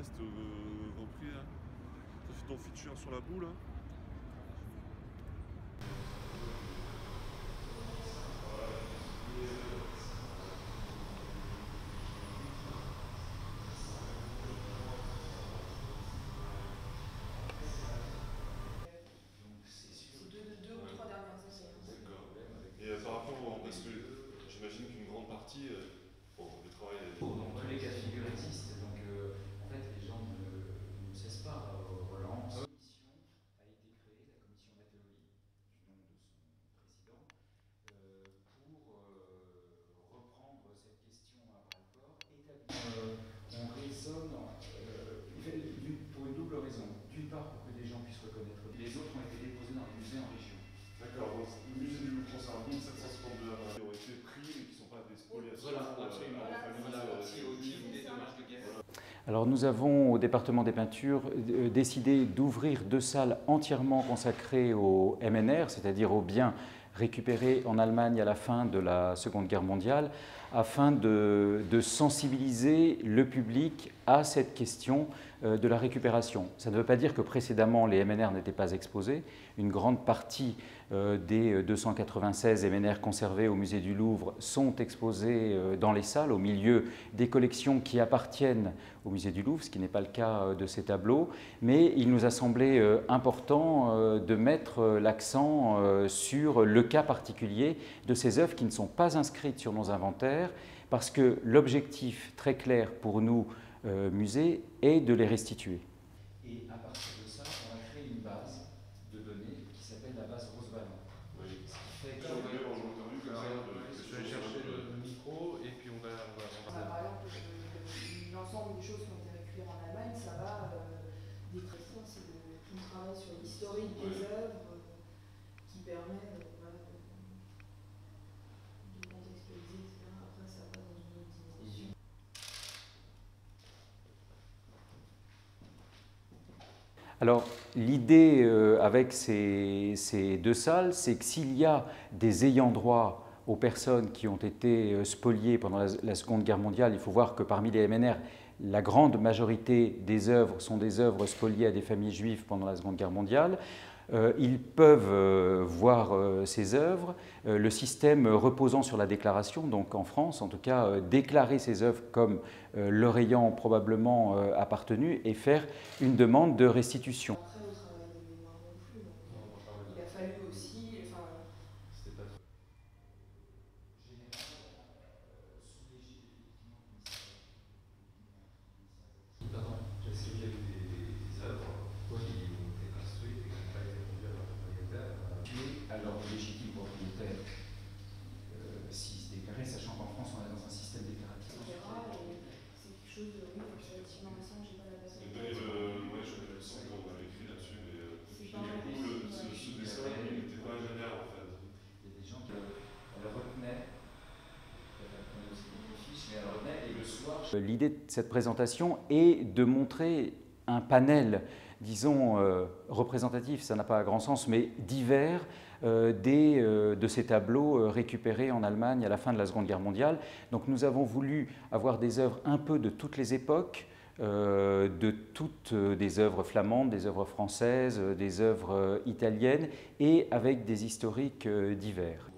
c'était au Grand Prix là. T'as fait ton feature sur la boue là. Deux ou trois dernières années. D'accord. Et par rapport parce que j'imagine qu'une grande partie, bon, le travail est... Dans tous les cas de figure existent, donc en fait les gens ne cessent pas. Roland, une commission a été créée, la commission Mattei, du nom de son président, pour reprendre cette question à bras-le-corps, on raisonne pour une double raison. D'une part pour que des gens puissent reconnaître, les autres ont été déposés dans les musées en région. D'accord, donc le musée du Louvre conserve 1752 œuvres qui ont été pris mais qui ne sont pas des spoliations. Voilà, absolument. Des dommages de guerre. Alors nous avons au département des peintures décidé d'ouvrir 2 salles entièrement consacrées au MNR, c'est-à-dire aux biens récupérés en Allemagne à la fin de la Seconde Guerre mondiale, afin de sensibiliser le public à cette question de la récupération. Ça ne veut pas dire que précédemment les MNR n'étaient pas exposés. Une grande partie des 296 MNR conservés au musée du Louvre sont exposés dans les salles, au milieu des collections qui appartiennent au musée du Louvre, ce qui n'est pas le cas de ces tableaux. Mais il nous a semblé important de mettre l'accent sur le cas particulier de ces œuvres qui ne sont pas inscrites sur nos inventaires, parce que l'objectif très clair pour nous, musée, est de les restituer. Et à partir de ça, on a créé une base de données qui s'appelle la base Roseballon. Oui. Ce qui fait que... Je vais chercher le micro et puis on va... Par exemple, l'ensemble des choses qui ont été récupérées en Allemagne, ça va des trésors, c'est tout le travail sur l'historique des œuvres qui permet de contextualiser, etc. Après, ça va dans une autre dimension. Alors, l'idée avec ces 2 salles, c'est que s'il y a des ayants droit aux personnes qui ont été spoliées pendant la Seconde Guerre mondiale, il faut voir que parmi les MNR, la grande majorité des œuvres sont des œuvres spoliées à des familles juives pendant la Seconde Guerre mondiale. Ils peuvent voir ces œuvres, le système reposant sur la déclaration, donc en France en tout cas, déclarer ces œuvres comme leur ayant probablement appartenu et faire une demande de restitution. Après, le travail des mémoires non plus. Donc, il a fallu aussi... C'était pas... Pardon, Est-ce qu'il y a eu des œuvres qui ont été construites et qui n'ont pas été rendues à leur propriétaire? à leur légitime propriétaire s'ils se déclaraient, sachant qu'en France on est dans un système déclaratif. C'est quelque chose de relativement récent, j'ai pas la base. Moi je me sens qu'on avait écrit là-dessus, mais du coup ce dessin il n'était pas MNR en fait. Il y a des gens qui le retenaient, et le soir... L'idée de cette présentation est de montrer un panel, disons, représentatif, ça n'a pas grand sens, mais divers de ces tableaux récupérés en Allemagne à la fin de la Seconde Guerre mondiale. Donc nous avons voulu avoir des œuvres un peu de toutes les époques, de toutes des œuvres flamandes, des œuvres françaises, des œuvres italiennes, et avec des historiques divers.